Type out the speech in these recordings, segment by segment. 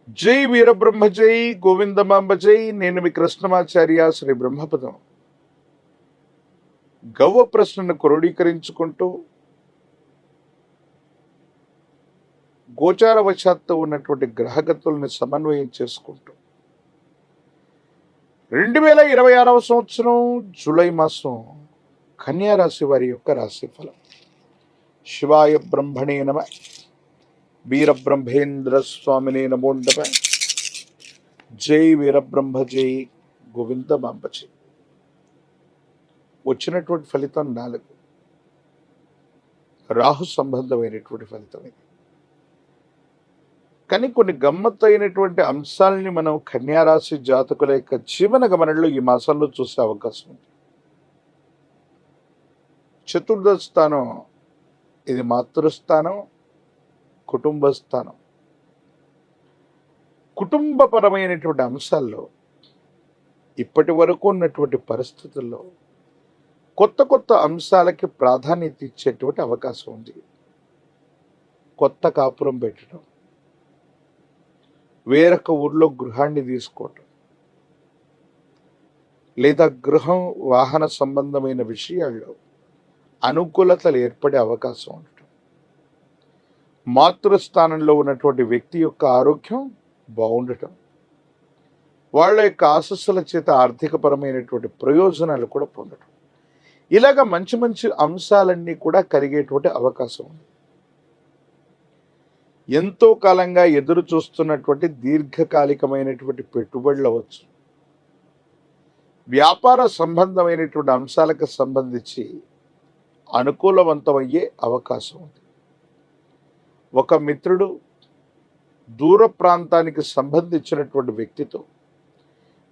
జై వీరబ్రహ్మ జై గోవిందమాంబ జై. నేను మీ కృష్ణమాచార్య శ్రీ బ్రహ్మపదం. గవ్వ ప్రశ్నను క్రోడీకరించుకుంటూ గోచారవశాత్తు ఉన్నటువంటి గ్రహగతుల్ని సమన్వయం చేసుకుంటూ 2026వ సంవత్సరం జూలై మాసం కన్యా రాశి వారి యొక్క రాశి ఫలం. శివాయ బ్రహ్మణే నమ. వీరబ్రహ్మేంద్ర స్వామినే నమోండప. జై వీరబ్రహ్మ జై గోవిందమాంబ జై. వచ్చినటువంటి ఫలితం 4. రాహు సంబంధమైనటువంటి ఫలితం ఇది. కానీ కొన్ని గమ్మత్తైనటువంటి అంశాలని మనం కన్యారాశి జాతకుల యొక్క జీవన గమనంలో ఈ మాసంలో చూసే అవకాశం ఉంది. చతుర్థ స్థానం ఇది మాతృస్థానం, కుటుంబ స్థానం. కుటుంబపరమైనటువంటి అంశాల్లో ఇప్పటి వరకు ఉన్నటువంటి పరిస్థితుల్లో కొత్త కొత్త అంశాలకి ప్రాధాన్యత ఇచ్చేటువంటి అవకాశం ఉంది. కొత్త కాపురం పెట్టడం, వేరొక ఊర్లో గృహాన్ని తీసుకోవటం, లేదా గృహం వాహన సంబంధమైన విషయాల్లో అనుకూలతలు ఏర్పడే అవకాశం ఉండటం, మాతృస్థానంలో ఉన్నటువంటి వ్యక్తి యొక్క ఆరోగ్యం బాగుండటం, వాళ్ళ యొక్క ఆశస్సుల చేత ఆర్థికపరమైనటువంటి ప్రయోజనాలు కూడా పొందడం, ఇలాగ మంచి మంచి అంశాలన్నీ కూడా కలిగేటువంటి అవకాశం ఉంది. ఎంతో కాలంగా ఎదురు చూస్తున్నటువంటి దీర్ఘకాలికమైనటువంటి పెట్టుబడులు అవ్వచ్చు, వ్యాపార సంబంధమైనటువంటి అంశాలకు సంబంధించి అనుకూలవంతమయ్యే అవకాశం ఉంది. ఒక మిత్రుడు దూర ప్రాంతానికి సంబంధించినటువంటి వ్యక్తితో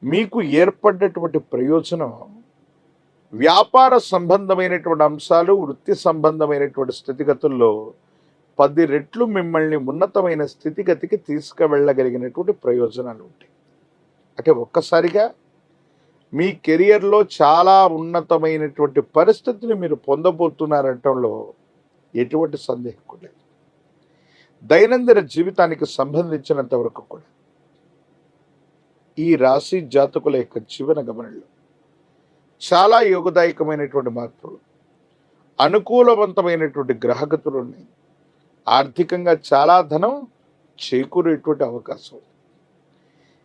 మీకు ఏర్పడ్డటువంటి ప్రయోజనం వ్యాపార సంబంధమైనటువంటి అంశాలు, వృత్తి సంబంధమైనటువంటి స్థితిగతుల్లో 10 రెట్లు మిమ్మల్ని ఉన్నతమైన స్థితిగతికి తీసుకువెళ్ళగలిగినటువంటి ప్రయోజనాలు ఉంటాయి. అంటే ఒక్కసారిగా మీ కెరియర్లో చాలా ఉన్నతమైనటువంటి పరిస్థితిని మీరు పొందబోతున్నారంటంలో ఎటువంటి సందేహం కూడా లేదు. దైనందిన జీవితానికి సంబంధించినంత వరకు కూడా ఈ రాశి జాతకుల యొక్క జీవన గమనంలో చాలా యోగదాయకమైనటువంటి మార్పులు, అనుకూలవంతమైనటువంటి గ్రహగతులు ఉన్నాయి. ఆర్థికంగా చాలా ధనం చేకూరేటువంటి అవకాశం.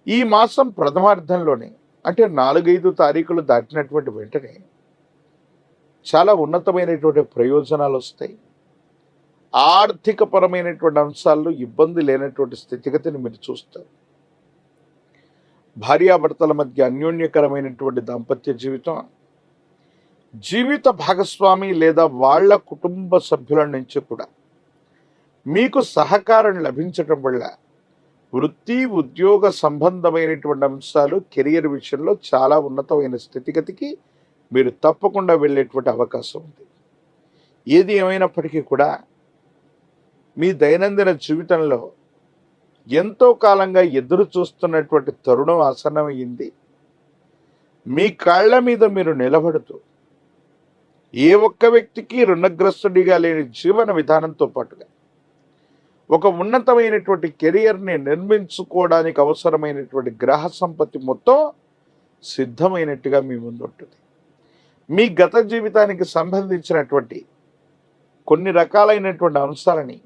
ఈ మాసం ప్రథమార్థంలోనే అంటే 4-5 తారీఖులు దాటినటువంటి వెంటనే చాలా ఉన్నతమైనటువంటి ప్రయోజనాలు వస్తాయి. ఆర్థికపరమైనటువంటి అంశాల్లో ఇబ్బంది లేనటువంటి స్థితిగతిని మీరు చూస్తారు. భార్యాభర్తల మధ్య అన్యోన్యకరమైనటువంటి దాంపత్య జీవితం, జీవిత భాగస్వామి లేదా వాళ్ళ కుటుంబ సభ్యుల నుంచి కూడా మీకు సహకారం లభించటం వల్ల వృత్తి ఉద్యోగ సంబంధమైనటువంటి అంశాలు, కెరియర్ విషయంలో చాలా ఉన్నతమైన స్థితిగతికి మీరు తప్పకుండా వెళ్ళేటువంటి అవకాశం ఉంది. ఏది ఏమైనప్పటికీ కూడా మీ దైనందిన జీవితంలో ఎంతో కాలంగా ఎదురు చూస్తున్నటువంటి తరుణం ఆసన్నమైంది. మీ కాళ్ళ మీద మీరు నిలబడుతూ ఏ ఒక్క వ్యక్తికి రుణగ్రస్తుడిగా లేని జీవన విధానంతో పాటుగా ఒక ఉన్నతమైనటువంటి కెరియర్ని నిర్మించుకోవడానికి అవసరమైనటువంటి గ్రహ సంపత్తి మొత్తం సిద్ధమైనట్టుగా మీ ముందు ఉంటుంది. మీ గత జీవితానికి సంబంధించినటువంటి కొన్ని రకాలైనటువంటి అంశాలని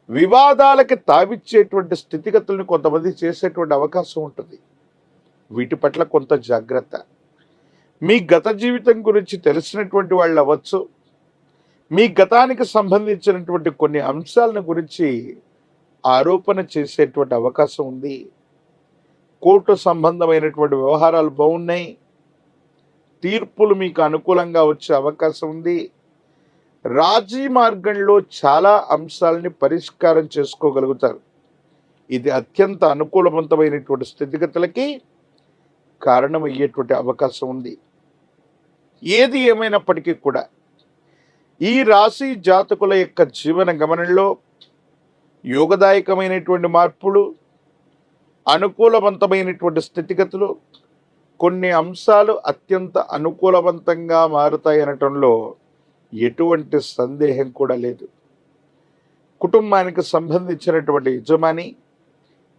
వివాదాలకి తావిచ్చేటువంటి స్థితిగతులను కొంతమంది చేసేటువంటి అవకాశం ఉంటుంది. వీటి పట్ల కొంత జాగ్రత్త. మీ గత జీవితం గురించి తెలిసినటువంటి వాళ్ళు అవ్వచ్చు, మీ గతానికి సంబంధించినటువంటి కొన్ని అంశాలను గురించి ఆరోపణ చేసేటువంటి అవకాశం ఉంది. కోర్టు సంబంధమైనటువంటి వ్యవహారాలు బాగున్నాయి. తీర్పులు మీకు అనుకూలంగా వచ్చే అవకాశం ఉంది. రాజీ మార్గంలో చాలా అంశాలని పరిష్కారం చేసుకోగలుగుతారు. ఇది అత్యంత అనుకూలవంతమైనటువంటి స్థితిగతులకి కారణమయ్యేటువంటి అవకాశం ఉంది. ఏది ఏమైనప్పటికీ కూడా ఈ రాశి జాతకుల యొక్క జీవన గమనంలో యోగదాయకమైనటువంటి మార్పులు, అనుకూలవంతమైనటువంటి స్థితిగతులు, కొన్ని అంశాలు అత్యంత అనుకూలవంతంగా మారుతాయి అనటంలో ఎటువంటి సందేహం కూడా లేదు. కుటుంబానికి సంబంధించినటువంటి యజమాని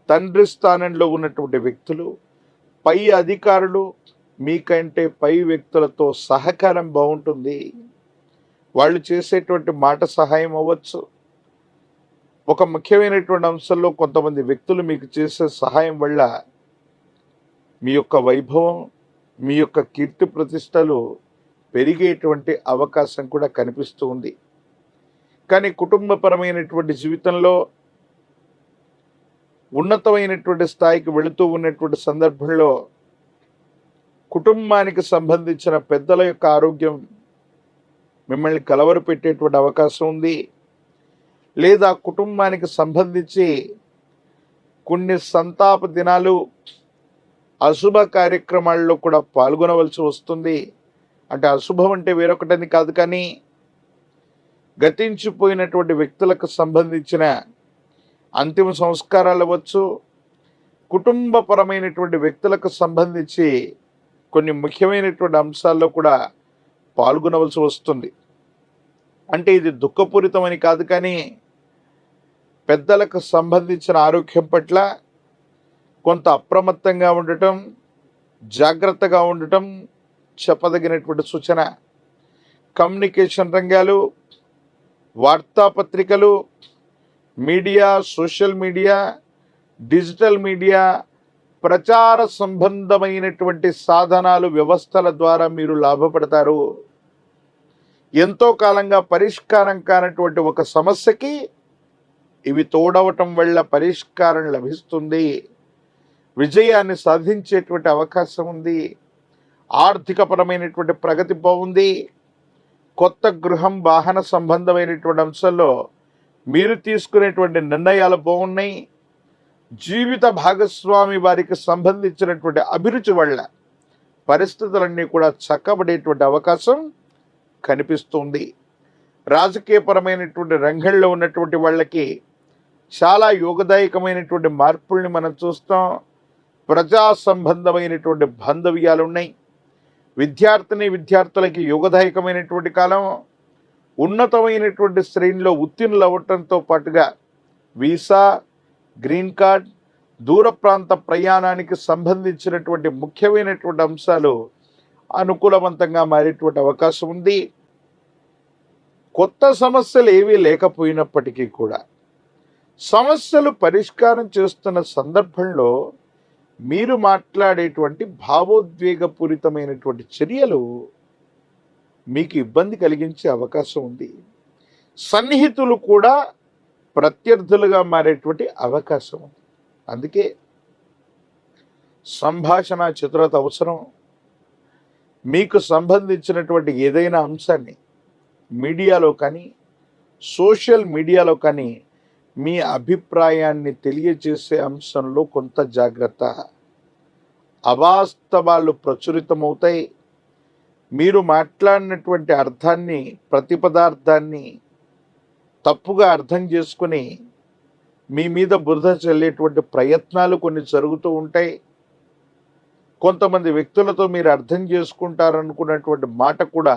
తండ్రి స్థానంలో ఉన్నటువంటి వ్యక్తులు, పై అధికారులు, మీకంటే పై వ్యక్తులతో సహకారం బాగుంటుంది. వాళ్ళు చేసేటువంటి మాట సహాయం అవ్వచ్చు. ఒక ముఖ్యమైనటువంటి అంశంలో కొంతమంది వ్యక్తులు మీకు చేసే సహాయం వల్ల మీ యొక్క వైభవం, మీ యొక్క కీర్తి ప్రతిష్టలు పెరిగేటువంటి అవకాశం కూడా కనిపిస్తూ ఉంది. కానీ కుటుంబపరమైనటువంటి జీవితంలో ఉన్నతమైనటువంటి స్థాయికి వెళుతూ ఉన్నటువంటి సందర్భంలో కుటుంబానికి సంబంధించిన పెద్దల యొక్క ఆరోగ్యం మిమ్మల్ని కలవరపెట్టేటువంటి అవకాశం ఉంది. లేదా కుటుంబానికి సంబంధించి కొన్ని సంతాప దినాలు, అశుభ కార్యక్రమాల్లో కూడా పాల్గొనవలసి వస్తుంది. అంటే అశుభం అంటే వేరొకటని కాదు, కానీ గతించిపోయినటువంటి వ్యక్తులకు సంబంధించిన అంతిమ సంస్కారాలు అవ్వచ్చు, కుటుంబపరమైనటువంటి వ్యక్తులకు సంబంధించి కొన్ని ముఖ్యమైనటువంటి అంశాల్లో కూడా పాల్గొనవలసి వస్తుంది. అంటే ఇది దుఃఖపూరితమని కాదు, కానీ పెద్దలకు సంబంధించిన ఆరోగ్యం పట్ల కొంత అప్రమత్తంగా ఉండటం, జాగ్రత్తగా ఉండటం చెప్పదగినటువంటి సూచన. కమ్యూనికేషన్ రంగాలు, వార్తాపత్రికలు, media, social media, digital media, ప్రచార సంబంధమైనటువంటి సాధనాలు, వ్యవస్థల ద్వారా మీరు లాభపడతారు. ఎంతో కాలంగా పరిష్కారం కానటువంటి ఒక సమస్యకి ఇవి తోడవటం వల్ల పరిష్కారం లభిస్తుంది. విజయాన్ని సాధించేటువంటి అవకాశం ఉంది. ఆర్థికపరమైనటువంటి ప్రగతి బాగుంది. కొత్త గృహం, వాహన సంబంధమైనటువంటి అంశాల్లో మీరు తీసుకునేటువంటి నిర్ణయాలు బాగున్నాయి. జీవిత భాగస్వామి వారికి సంబంధించినటువంటి అభిరుచి వల్ల పరిస్థితులన్నీ కూడా చక్కబడేటువంటి అవకాశం కనిపిస్తుంది. రాజకీయపరమైనటువంటి రంగంలో ఉన్నటువంటి వాళ్ళకి చాలా యోగదాయకమైనటువంటి మార్పుల్ని మనం చూస్తాం. ప్రజా సంబంధమైనటువంటి బాంధవ్యాలు ఉన్నాయి. విద్యార్థులకి యోగదాయకమైనటువంటి కాలం. ఉన్నతమైనటువంటి శ్రేణిలో ఉత్తీర్ణులు అవ్వటంతో పాటుగా వీసా, గ్రీన్ కార్డ్, దూర ప్రాంత ప్రయాణానికి సంబంధించినటువంటి ముఖ్యమైనటువంటి అంశాలు అనుకూలవంతంగా మారేటువంటి అవకాశం ఉంది. కొత్త సమస్యలు ఏవీ లేకపోయినప్పటికీ కూడా సమస్యలు పరిష్కారం చేస్తున్న సందర్భంలో మీరు మాట్లాడేటువంటి భావోద్వేగపూరితమైనటువంటి చర్యలు మీకు ఇబ్బంది కలిగించే అవకాశం ఉంది. సన్నిహితులు కూడా ప్రత్యర్థులుగా మారేటువంటి అవకాశం ఉంది. అందుకే సంభాషణ చతురత అవసరం. మీకు సంబంధించినటువంటి ఏదైనా అంశాన్ని మీడియాలో కానీ, సోషల్ మీడియాలో కానీ మీ అభిప్రాయాన్ని తెలియజేసే అంశంలో కొంత జాగ్రత్త. అవాస్తవాలు ప్రచురితమవుతాయి. మీరు మాట్లాడినటువంటి అర్థాన్ని, ప్రతిపదార్థాన్ని తప్పుగా అర్థం చేసుకుని మీ మీద బురద చల్లేటువంటి ప్రయత్నాలు కొన్ని జరుగుతూ ఉంటాయి. కొంతమంది వ్యక్తులతో మీరు అర్థం చేసుకుంటారనుకున్నటువంటి మాట కూడా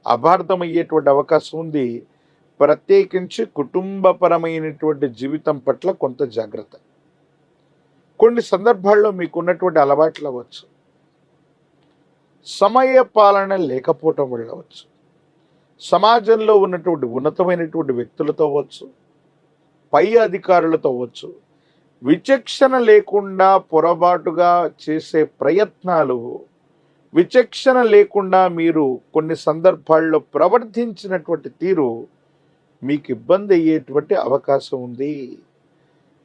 అపార్థమయ్యేటువంటి అవకాశం ఉంది. ప్రత్యేకించి కుటుంబపరమైనటువంటి జీవితం పట్ల కొంత జాగ్రత్త. కొన్ని సందర్భాల్లో మీకున్నటువంటి అలవాట్లు అవ్వచ్చు, సమయ పాలన లేకపోవటం వల్ల అవ్వచ్చు, సమాజంలో ఉన్నటువంటి ఉన్నతమైనటువంటి వ్యక్తులతో అవ్వచ్చు, పై అధికారులతో అవ్వచ్చు, విచక్షణ లేకుండా పొరపాటుగా చేసే ప్రయత్నాలు, విచక్షణ లేకుండా మీరు కొన్ని సందర్భాల్లో ప్రవర్తించినటువంటి తీరు మీకు ఇబ్బంది అయ్యేటువంటి అవకాశం ఉంది.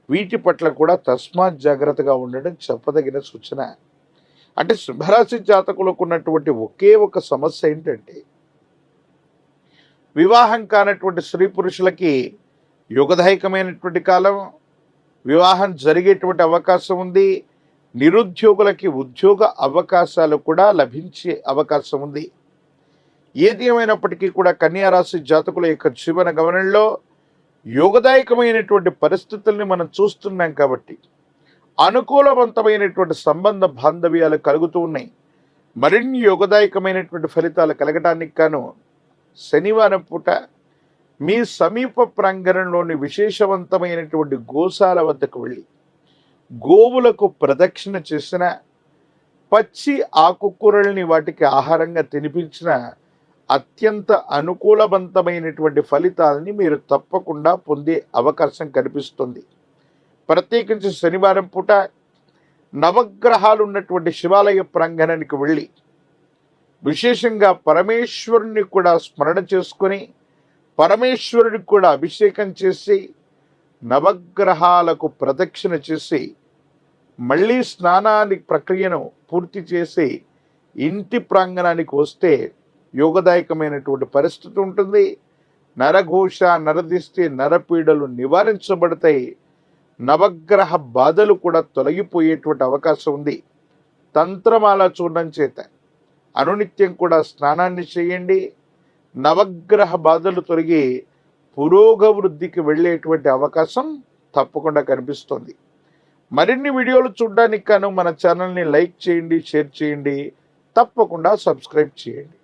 వీటి పట్ల కూడా తస్మాత్ జాగ్రత్తగా ఉండడం చెప్పదగిన సూచన. అంటే సింహరాశి జాతకులకు ఉన్నటువంటి ఒకే ఒక సమస్య ఏంటంటే, వివాహం కానటువంటి స్త్రీ పురుషులకి యుగదాయకమైనటువంటి కాలం, వివాహం జరిగేటువంటి అవకాశం ఉంది. నిరుద్యోగులకి ఉద్యోగ అవకాశాలు కూడా లభించే అవకాశం ఉంది. ఏది ఏమైనప్పటికీ కూడా కన్యా రాశి జాతకుల యొక్క జీవన గమనంలో యోగదాయకమైనటువంటి పరిస్థితుల్ని మనం చూస్తున్నాం కాబట్టి అనుకూలవంతమైనటువంటి సంబంధ బాంధవ్యాలు కలుగుతూ ఉన్నాయి. మరిన్ని యోగదాయకమైనటువంటి ఫలితాలు కలగడానికి గాను శనివారం పూట మీ సమీప ప్రాంగణంలోని విశేషవంతమైనటువంటి గోశాల వద్దకు వెళ్ళి గోవులకు ప్రదక్షిణ చేసిన, పచ్చి ఆకుకూరల్ని వాటికి ఆహారంగా తినిపించిన అత్యంత అనుకూలవంతమైనటువంటి ఫలితాలని మీరు తప్పకుండా పొందే అవకాశం కనిపిస్తుంది. ప్రత్యేకించి శనివారం పూట నవగ్రహాలు ఉన్నటువంటి శివాలయ ప్రాంగణానికి వెళ్ళి విశేషంగా పరమేశ్వరుని కూడా స్మరణ చేసుకొని, పరమేశ్వరుడికి కూడా అభిషేకం చేసి, నవగ్రహాలకు ప్రదక్షిణ చేసి, మళ్ళీ స్నానానికి ప్రక్రియను పూర్తి చేసి ఇంటి ప్రాంగణానికి వస్తే యోగదాయకమైనటువంటి పరిస్థితి ఉంటుంది. నరఘోష, నరదిష్టి, నరపీడలు నివారించబడతాయి. నవగ్రహ బాధలు కూడా తొలగిపోయేటువంటి అవకాశం ఉంది. తంత్రమాల చూడడం చేత అనునిత్యం కూడా స్నానాన్ని చేయండి. నవగ్రహ బాధలు తొలగి పురోగవృద్ధికి వెళ్ళేటువంటి అవకాశం తప్పకుండా కనిపిస్తుంది. మరిన్ని వీడియోలు చూడడానికి గాను మన ఛానల్ని లైక్ చేయండి, షేర్ చేయండి, తప్పకుండా సబ్స్క్రైబ్ చేయండి.